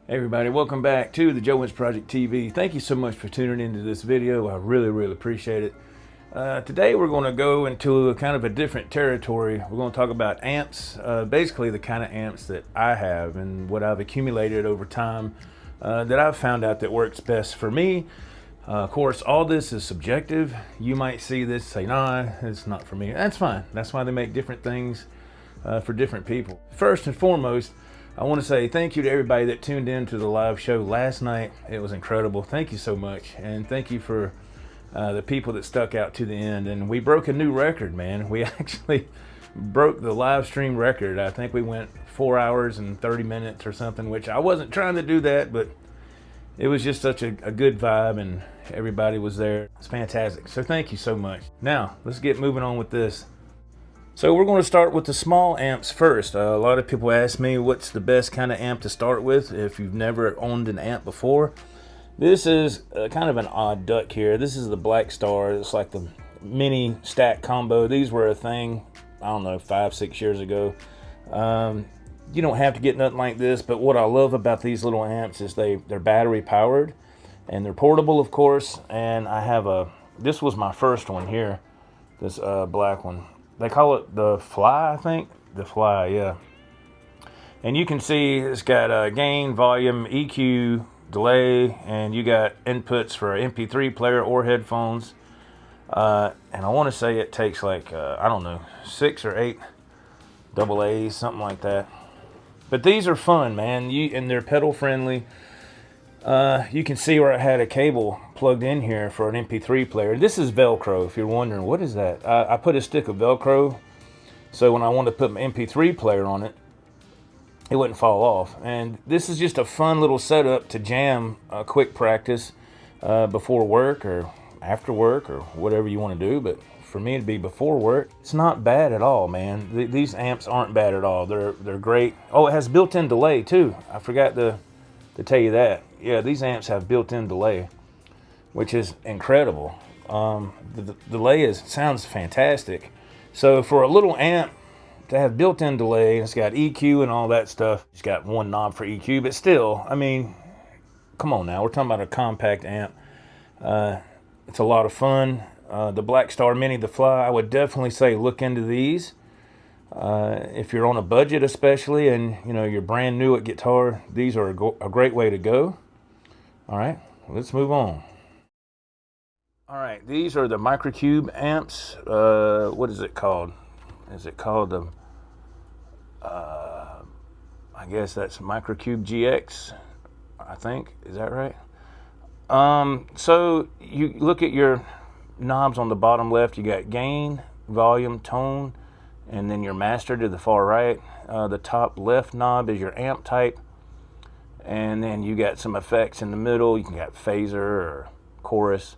Hey everybody, welcome back to the Joe Wentz Project TV. Thank you so much for tuning into this video. I really appreciate it. Today we're going to go into a kind of a different territory. We're going to talk about amps, basically the kind of amps that I have and what I've accumulated over time that I've found out that works best for me. Of course, all this is subjective. You might see this and say, nah, it's not for me. That's fine. That's why they make different things for different people. First and foremost, I want to say thank you to everybody that tuned in to the live show last night. It was incredible. Thank you so much. And thank you for the people that stuck out to the end. And we broke a new record, man. We actually broke the live stream record. I think we went 4 hours and 30 minutes or something, which I wasn't trying to do that, but it was just such a good vibe and everybody was there. It's fantastic. So thank you so much. Now, let's get moving on with this. So we're going to start with the small amps first. A lot of people ask me what's the best kind of amp to start with if you've never owned an amp before. This is kind of an odd duck here. This is the Blackstar. It's like the mini stack combo. These were a thing, I don't know, 5-6 years ago. You don't have to get nothing like this, but what I love about these little amps is they're battery powered and they're portable, of course. And I have this was my first one here, this black one. They call it the Fly, I think. The Fly, yeah. And you can see it's got gain, volume, EQ, delay, and you got inputs for an MP3 player or headphones. And I want to say it takes like, I don't know, 6 or 8 double A's, something like that. But these are fun, man. And they're pedal friendly. You can see where I had a cable plugged in here for an MP3 player. This is Velcro, if you're wondering, what is that? I put a stick of Velcro, so when I wanted to put my MP3 player on it, it wouldn't fall off. And this is just a fun little setup to jam a quick practice before work or after work or whatever you want to do. But for me, it'd be before work. It's not bad at all, man. These amps aren't bad at all. They're great. Oh, it has built-in delay too. I forgot to tell you that. Yeah, these amps have built-in delay, which is incredible. The delay sounds fantastic. So for a little amp to have built-in delay, it's got EQ and all that stuff. It's got one knob for EQ, but still, I mean, come on now. We're talking about a compact amp. It's a lot of fun. The Blackstar Mini, the Fly, I would definitely say look into these. If you're on a budget especially and you're brand new at guitar, these are a great way to go. All right, let's move on. All right, these are the Micro Cube amps. What is it called? Is it called the I guess that's Micro Cube GX, I think. Is that right? So you look at your knobs on the bottom left. You got gain, volume, tone, and then your master to the far right. The top left knob is your amp type, and then you got some effects in the middle. You can got phaser or chorus,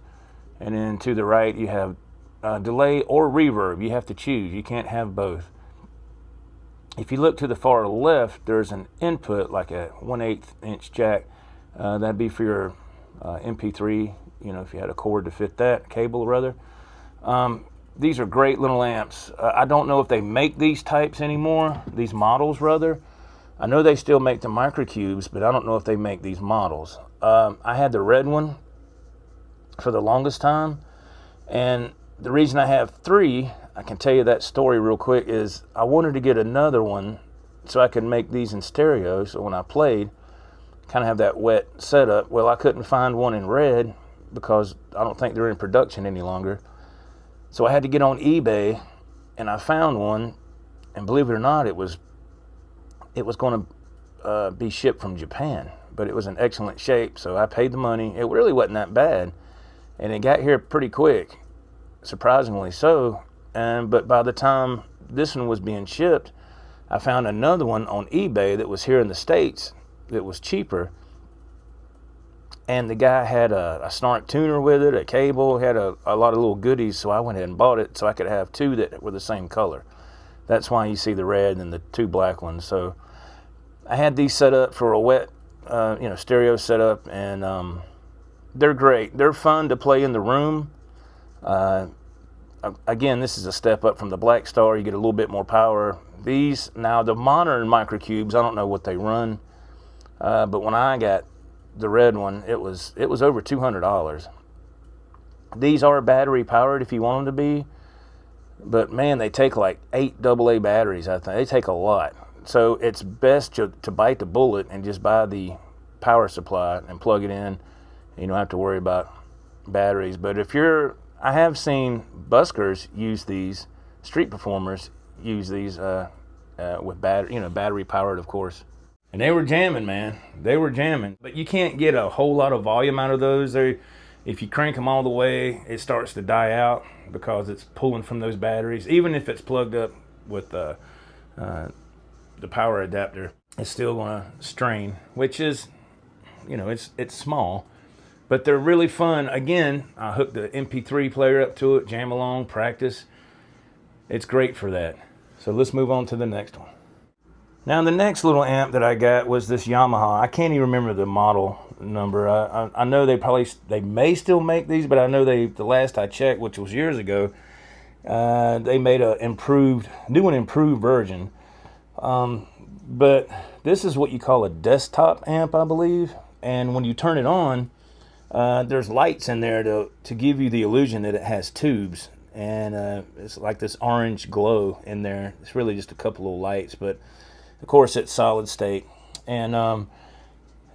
and then to the right you have delay or reverb. You have to choose. You can't have both. If you look to the far left, there's an input like a 1/8 inch jack. That'd be for your MP3. If you had a cord to fit that, cable rather. These are great little amps. I don't know if they make these types anymore, these models rather. I know they still make the Micro Cubes, but I don't know if they make these models. I had the red one for the longest time, and the reason I have 3, I can tell you that story real quick, is I wanted to get another one so I could make these in stereo, so when I played, kind of have that wet setup. Well, I couldn't find one in red because I don't think they're in production any longer. So I had to get on eBay, and I found one, and believe it or not, it was going to be shipped from Japan, but it was in excellent shape, so I paid the money. It really wasn't that bad, and it got here pretty quick, surprisingly so. But by the time this one was being shipped, I found another one on eBay that was here in the States that was cheaper. And the guy had a snark tuner with it, a cable, had a lot of little goodies, so I went ahead and bought it so I could have 2 that were the same color. That's why you see the red and the 2 black ones. So I had these set up for a wet, stereo setup, and they're great. They're fun to play in the room. Again, this is a step up from the Blackstar. You get a little bit more power. These, now the modern Micro Cubes, I don't know what they run. But when I got the red one, it was over $200. These are battery powered if you want them to be, but man, they take like 8 AA batteries. I think they take a lot, so it's best to bite the bullet and just buy the power supply and plug it in. You don't have to worry about batteries. But I have seen buskers use these, street performers use these with battery powered, of course. And they were jamming, man. They were jamming. But you can't get a whole lot of volume out of those. If you crank them all the way, it starts to die out because it's pulling from those batteries. Even if it's plugged up with the power adapter, it's still going to strain, which is, it's small. But they're really fun. Again, I hooked the MP3 player up to it, jam along, practice. It's great for that. So let's move on to the next one. Now the next little amp that I got was this Yamaha. I can't even remember the model number. I know they may still make these, but I know the last I checked, which was years ago, they made an improved version. But this is what you call a desktop amp, I believe. And when you turn it on, there's lights in there to give you the illusion that it has tubes. And it's like this orange glow in there. It's really just a couple of lights, but of course it's solid state. And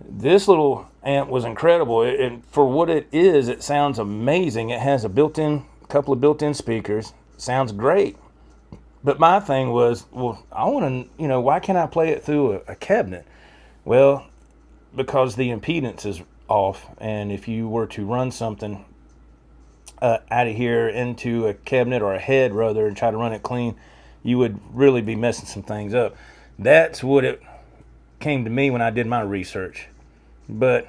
this little amp was incredible. And for what it is, it sounds amazing. It has a couple of built-in speakers. Sounds great. But my thing was, well, I want to, why can't I play it through a cabinet? Well, because the impedance is off, and if you were to run something out of here into a cabinet, or a head rather, and try to run it clean, you would really be messing some things up. That's what it came to me when I did my research. But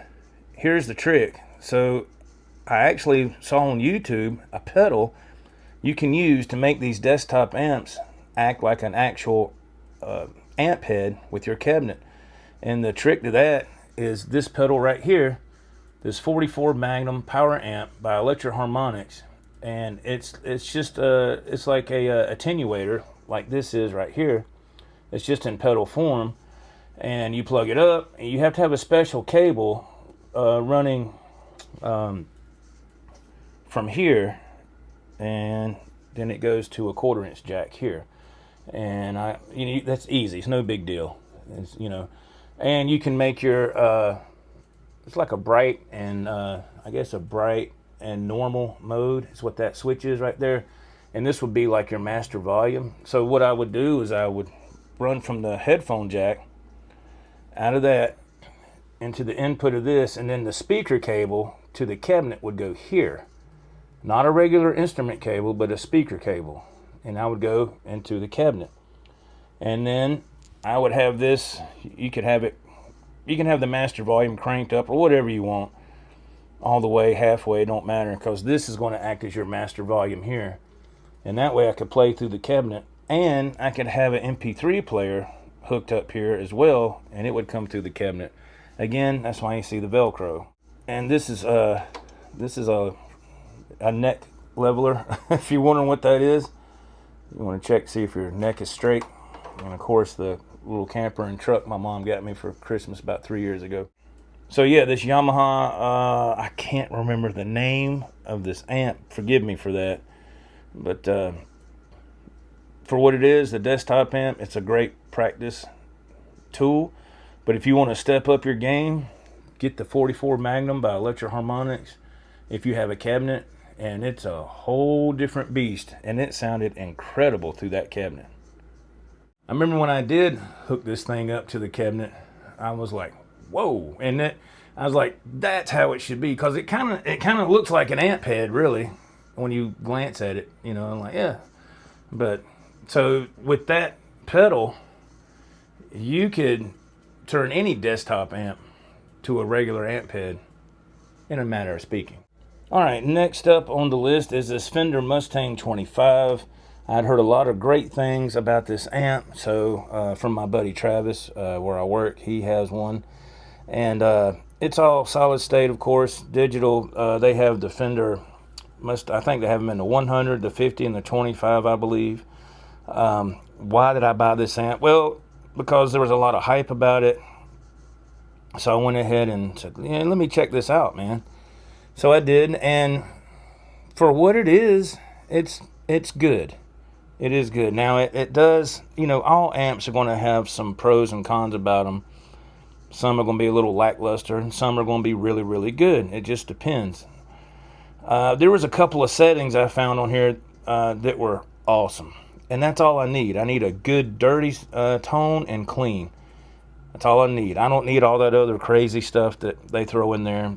here's the trick. So I actually saw on YouTube a pedal you can use to make these desktop amps act like an actual amp head with your cabinet. And the trick to that is this pedal right here, this 44 Magnum power amp by Electro Harmonics. And it's just it's like a attenuator, like this is right here. It's just in pedal form, and you plug it up, and you have to have a special cable running from here, and then it goes to a 1/4-inch jack here. And that's easy. It's no big deal. And you can make your it's like a bright and I guess a bright and normal mode is what that switch is right there. And this would be like your master volume. So what I would do is I would run from the headphone jack out of that into the input of this, and then the speaker cable to the cabinet would go here. Not a regular instrument cable, but a speaker cable. And I would go into the cabinet. And then I would have this, you can have the master volume cranked up or whatever you want, all the way, halfway, it don't matter, because this is going to act as your master volume here. And that way I could play through the cabinet, and I could have an MP3 player hooked up here as well, and it would come through the cabinet. Again, that's why you see the Velcro. And this is a neck leveler. If you're wondering what that is, you want to check, see if your neck is straight. And of course the little camper and truck my mom got me for Christmas about 3 years ago. So yeah, this Yamaha, I can't remember the name of this amp, forgive me for that, but for what it is, the desktop amp, it's a great practice tool. But if you want to step up your game, get the 44 Magnum by Electro Harmonics if you have a cabinet, and it's a whole different beast, and it sounded incredible through that cabinet. I remember when I did hook this thing up to the cabinet, I was like, whoa. And I was like, that's how it should be, because it kind of looks like an amp head, really, when you glance at it. I'm like, yeah. But so with that pedal, you could turn any desktop amp to a regular amp head in a matter of speaking. All right, next up on the list is this Fender Mustang 25. I'd heard a lot of great things about this amp, so from my buddy Travis, where I work, he has one. And it's all solid state, of course, digital. They have the Fender, I think they have them in the 100, the 50, and the 25, I believe. Why did I buy this amp? Well, because there was a lot of hype about it. So I went ahead and said, yeah, let me check this out, man. So I did, and for what it is, it's good. It is good. Now, it does, you know, all amps are going to have some pros and cons about them. Some are going to be a little lackluster, and some are going to be really, really good. It just depends. There was a couple of settings I found on here that were awesome. And that's all I need. I need a good, dirty tone and clean. That's all I need. I don't need all that other crazy stuff that they throw in there.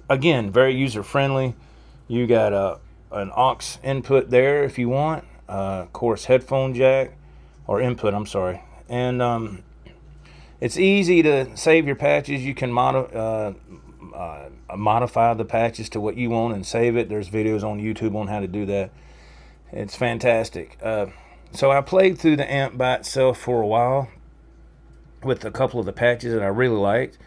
Again, very user-friendly. You got an aux input there if you want. Of course, headphone jack, or input, I'm sorry. And it's easy to save your patches. You can modify the patches to what you want and save it. There's videos on YouTube on how to do that. It's fantastic. So I played through the amp by itself for a while with a couple of the patches that I really liked,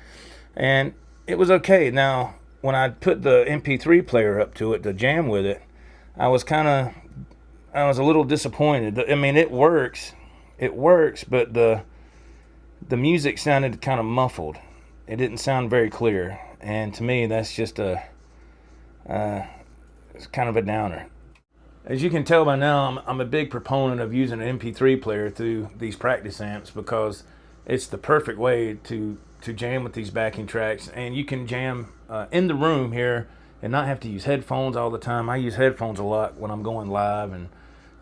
and it was okay. Now, when I put the MP3 player up to it to jam with it, I was a little disappointed. I mean, it works, but the music sounded kind of muffled. It didn't sound very clear, and to me, that's just it's kind of a downer. As you can tell by now, I'm a big proponent of using an MP3 player through these practice amps because it's the perfect way to jam with these backing tracks, and you can jam in the room here and not have to use headphones all the time. I use headphones a lot when I'm going live and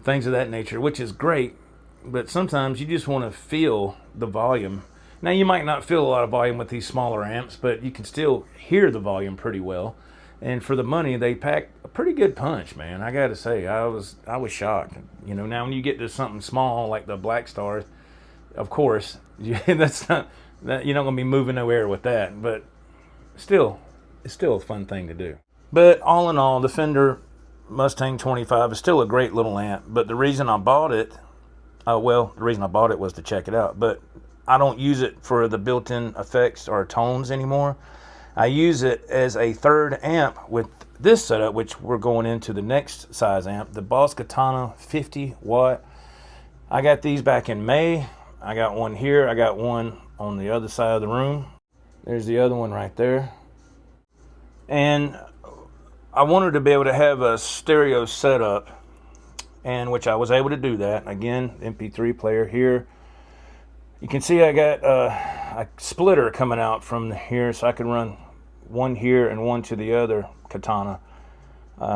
things of that nature, which is great, but sometimes you just want to feel the volume. Now, you might not feel a lot of volume with these smaller amps, but you can still hear the volume pretty well. And for the money, they pack a pretty good punch, man. I got to say, I was shocked. You know, now when you get to something small like the Blackstar, of course, that's not that you're not gonna be moving nowhere with that. But still, it's still a fun thing to do. But all in all, the Fender Mustang 25 is still a great little amp. But the reason I bought it, the reason I bought it was to check it out. But I don't use it for the built-in effects or tones anymore. I use it as a third amp with this setup, which we're going into the next size amp, the Boss Katana 50 watt. I got these back in May. I got one here. I got one on the other side of the room. There's the other one right there. And I wanted to be able to have a stereo setup, and which I was able to do that. Again, MP3 player here. You can see I got a splitter coming out from here, so I can run one here and one to the other Katana.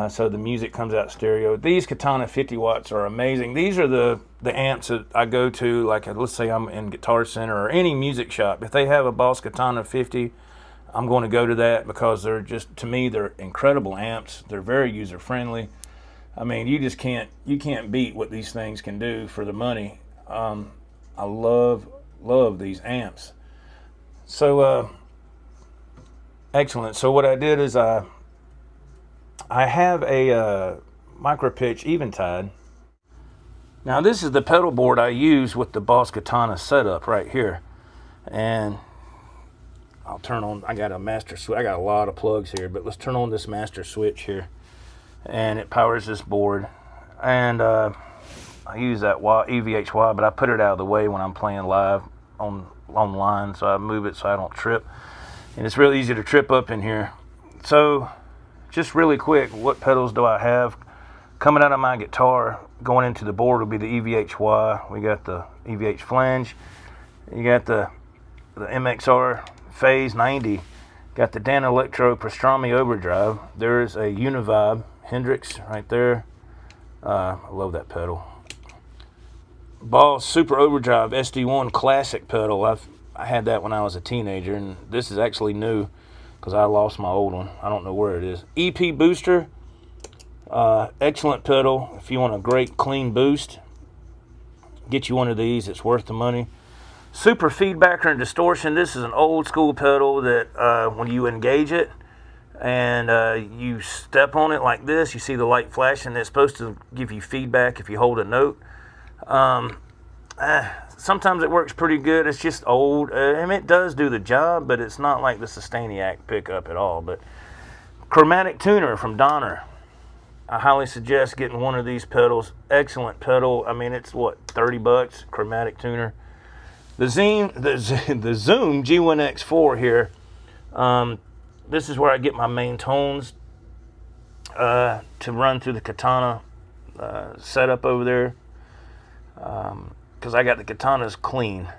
So the music comes out stereo. These Katana 50 watts are amazing. These are the amps that I go to, like let's say I'm in Guitar Center or any music shop. If they have a Boss Katana 50, I'm going to go to that because they're just, to me, they're incredible amps. They're very user friendly. I mean, you can't beat what these things can do for the money. I love these amps. So excellent. So what I did is I have a micro pitch Eventide. Now this is the pedal board I use with the Boss Katana setup right here, and I'll turn on. I got a master switch. I got a lot of plugs here, but let's turn on this master switch here, and it powers this board. And I use that EVH Y, but I put it out of the way when I'm playing live online, so I move it so I don't trip. And it's really easy to trip up in here. So just really quick, what pedals do I have? Coming out of my guitar, going into the board will be the EVH Y. We got the EVH flange. You got the MXR Phase 90. Got the Dan Electro Pastrami Overdrive. There's a Univibe Hendrix right there. I love that pedal. Boss Super Overdrive SD1 Classic pedal. I had that when I was a teenager, and this is actually new because I lost my old one. I don't know where it is. EP Booster. Excellent pedal. If you want a great clean boost, get you one of these. It's worth the money. Super Feedbacker and Distortion. This is an old school pedal that when you engage it and you step on it like this, you see the light flashing. It's supposed to give you feedback if you hold a note. Sometimes it works pretty good. It's just old. And it does do the job, but it's not like the Sustainiac pickup at all. But Chromatic Tuner from Donner. I highly suggest getting one of these pedals. Excellent pedal. I mean, it's what, $30? Chromatic Tuner. The Zoom G1 Xfour here. This is where I get my main tones to run through the Katana setup over there. Because I got the Katanas clean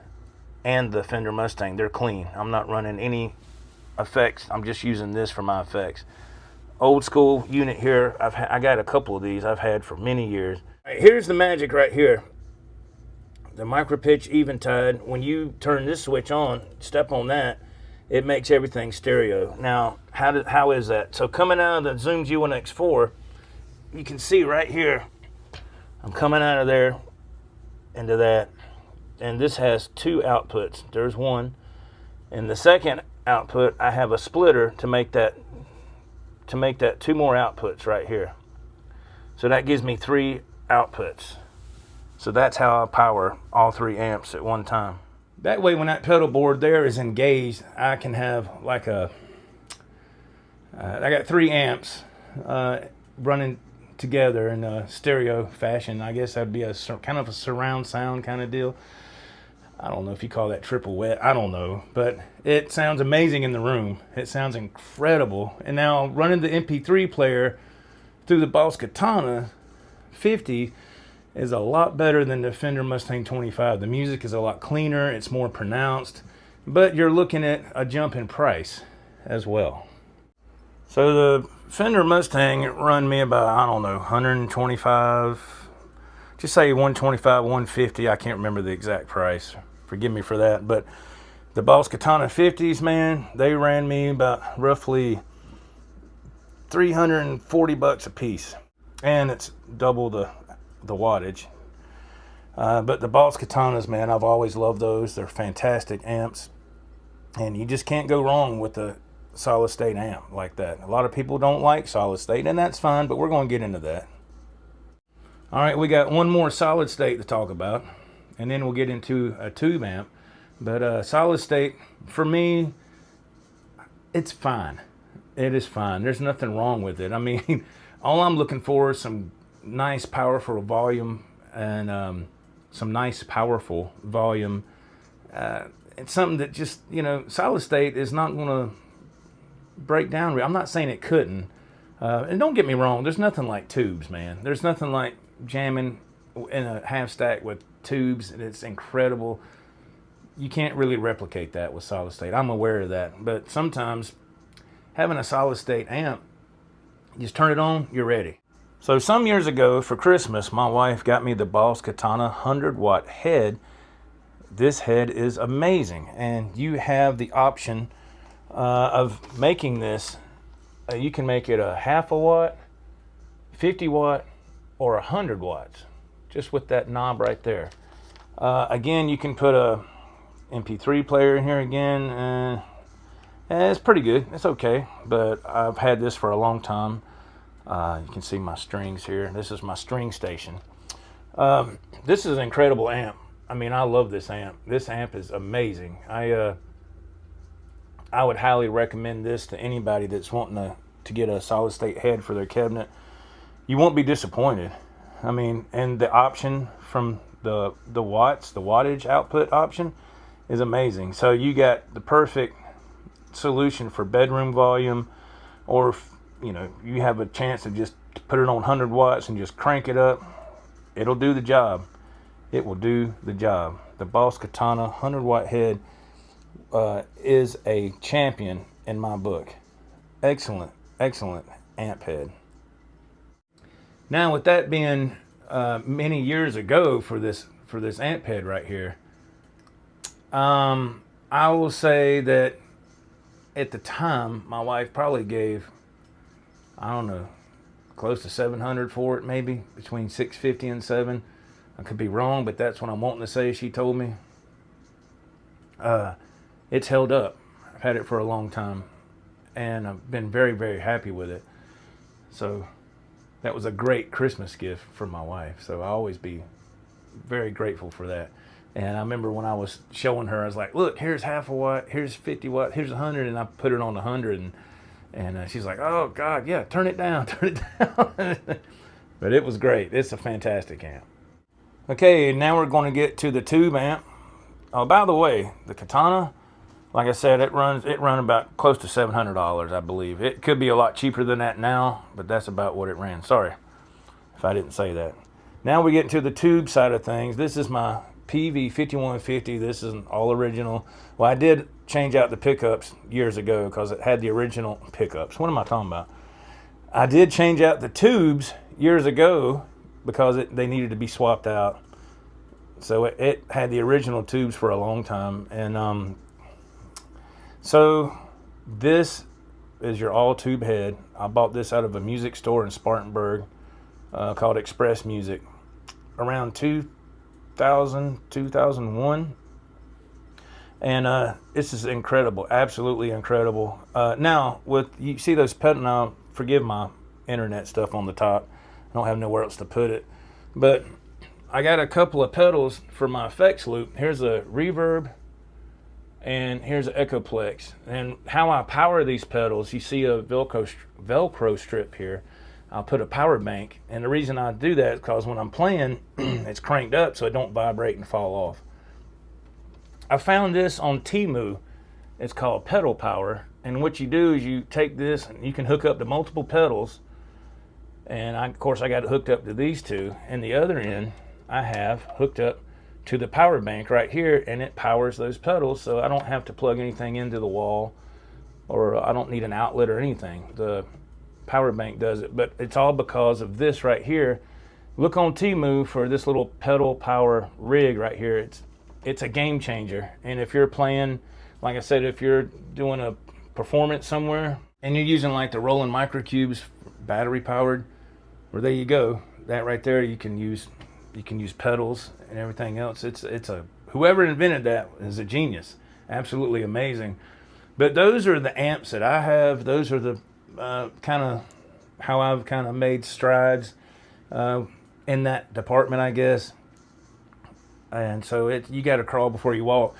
and the Fender Mustang, they're clean. I'm not running any effects. I'm just using this for my effects. Old school unit here. I got a couple of these I've had for many years. All right, here's the magic right here. The micro pitch eventide. When you turn this switch on, step on that, it makes everything stereo. Now, how is that? So coming out of the Zoom G1 Xfour, you can see right here, I'm coming out of there into that, and this has two outputs. There's one, and the second output, I have a splitter to make that two more outputs right here. So that gives me 3 outputs. So that's how I power all 3 amps at one time. That way, when that pedal board there is engaged, I can have like I got 3 amps running together in a stereo fashion. I guess that'd be a kind of a surround sound kind of deal. I don't know if you call that triple wet. I don't know, but it sounds amazing in the room. It sounds incredible. And now running the MP3 player through the Boss Katana 50 is a lot better than the Fender Mustang 25. The music is a lot cleaner, it's more pronounced, but you're looking at a jump in price as well. So the Fender Mustang run me about, I don't know, 125, just say 125, 150, I can't remember the exact price. Forgive me for that, but the Boss Katana 50s, man, they ran me about roughly $340 a piece, and it's double the wattage. But the Boss Katanas, man, I've always loved those. They're fantastic amps, and you just can't go wrong with a solid state amp like that. A lot of people don't like solid state, and that's fine, but we're going to get into that. All right, we got one more solid state to talk about, and then we'll get into a tube amp. But solid state, for me, it's fine. It is fine. There's nothing wrong with it. I mean, all I'm looking for is some nice powerful volume and some nice powerful volume. It's something that just, you know, solid state is not going to break down. I'm not saying it couldn't, and don't get me wrong, there's nothing like tubes, man. There's nothing like jamming in a half stack with tubes, and it's incredible. You can't really replicate that with solid state. I'm aware of that, but sometimes having a solid state amp, you just turn it on, you're ready. So some years ago for Christmas, my wife got me the Boss Katana 100-watt head. This head is amazing, and you have the option of making this. You can make it a half a watt, 50 watt, or 100 watts, just with that knob right there. Again, you can put a MP3 player in here again. It's pretty good. It's okay, but I've had this for a long time. You can see my strings here. This is my string station. This is an incredible amp. I mean, I love this amp. This amp is amazing. I would highly recommend this to anybody that's wanting to get a solid state head for their cabinet. You won't be disappointed. I mean, and the option from the wattage output option is amazing. So you got the perfect solution for bedroom volume, or you know, you have a chance to just put it on 100 watts and just crank it up. It'll do the job. It will do the job. The Boss Katana 100-watt head is a champion in my book. Excellent, excellent amp head. Now, with that being many years ago for this amp head right here, I will say that at the time, my wife probably gave, I don't know, close to $700 for it, maybe between $650 and $700. I could be wrong, but that's what I'm wanting to say. She told me. It's held up. I've had it for a long time, and I've been very, very happy with it. So that was a great Christmas gift from my wife. So I'll always be very grateful for that. And I remember when I was showing her, I was like, look, here's half a watt, here's 50 watt, here's 100, and I put it on 100, and she's like, oh God, yeah, turn it down, turn it down. But it was great. It's a fantastic amp. Okay, now we're going to get to the tube amp. Oh, by the way, the Katana, like I said, it run about close to $700, I believe. It could be a lot cheaper than that now, but that's about what it ran. Sorry if I didn't say that. Now we get into the tube side of things. This is my PV 5150. This is an all original. Well, I did change out the pickups years ago because it had the original pickups. What am I talking about? I did change out the tubes years ago because they needed to be swapped out. So it had the original tubes for a long time. And so this is your all tube head. I bought this out of a music store in Spartanburg called Express Music around 2000, 2001. And this is incredible, absolutely incredible. Now, you see those pedals, now forgive my internet stuff on the top. I don't have nowhere else to put it. But I got a couple of pedals for my effects loop. Here's a Reverb and here's an Echoplex. And how I power these pedals, you see a Velcro strip here. I'll put a power bank. And the reason I do that is because when I'm playing, it's cranked up so it don't vibrate and fall off. I found this on Temu. It's called Pedal Power. And what you do is you take this and you can hook up to multiple pedals. And of course I got it hooked up to these two. And the other end I have hooked up to the power bank right here, and it powers those pedals, so I don't have to plug anything into the wall, or I don't need an outlet or anything. The power bank does it, but it's all because of this right here. Look on Temu for this little pedal power rig right here. It's a game changer. And if you're playing, like I said, if you're doing a performance somewhere and you're using like the Roland Micro Cubes, battery powered, well, there you go. That right there, you can use pedals and everything else. Whoever invented that is a genius. Absolutely amazing. But those are the amps that I have. Those are the kind of how I've kind of made strides in that department, I guess. And so you got to crawl before you walk.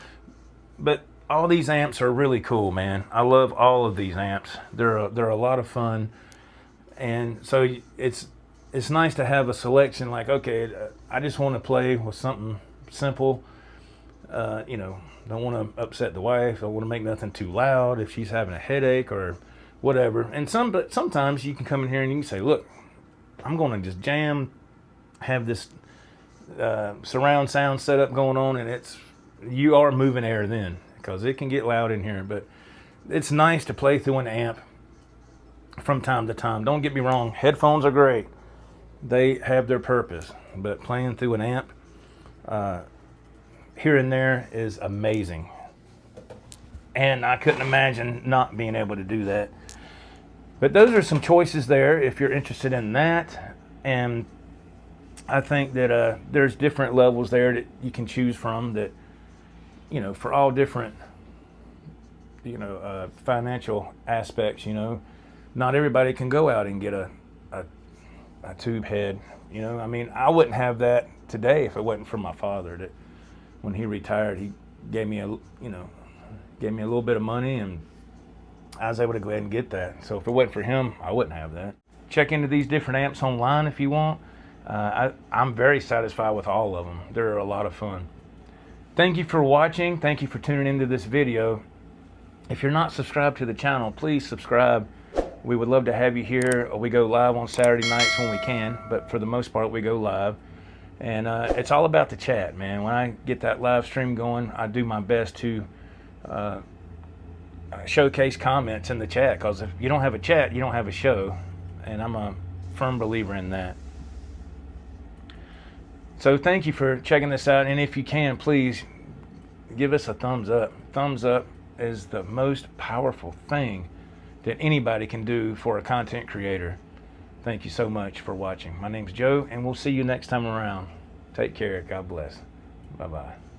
But all these amps are really cool, man. I love all of these amps. They're a lot of fun. And so it's nice to have a selection like, okay, I just want to play with something simple. Don't want to upset the wife. Don't want to make nothing too loud if she's having a headache or whatever. But sometimes you can come in here and you can say, look, I'm going to just jam, have this surround sound setup going on, and you are moving air then, because it can get loud in here. But it's nice to play through an amp from time to time. Don't get me wrong, headphones are great. They have their purpose, but playing through an amp here and there is amazing. And I couldn't imagine not being able to do that. But those are some choices there if you're interested in that. And I think that there's different levels there that you can choose from that, for all different, financial aspects, Not everybody can go out and get a tube head, I mean, I wouldn't have that today if it wasn't for my father. That when he retired, he gave me a little bit of money, and I was able to go ahead and get that. So if it wasn't for him, I wouldn't have that. Check into these different amps online if you want. I'm very satisfied with all of them. They're a lot of fun. Thank you for watching. Thank you for tuning into this video. If you're not subscribed to the channel, please subscribe. We would love to have you here. We go live on Saturday nights when we can, but for the most part, we go live. And it's all about the chat, man. When I get that live stream going, I do my best to showcase comments in the chat, because if you don't have a chat, you don't have a show. And I'm a firm believer in that. So thank you for checking this out. And if you can, please give us a thumbs up. Thumbs up is the most powerful thing that anybody can do for a content creator. Thank you so much for watching. My name's Joe, and we'll see you next time around. Take care. God bless. Bye-bye.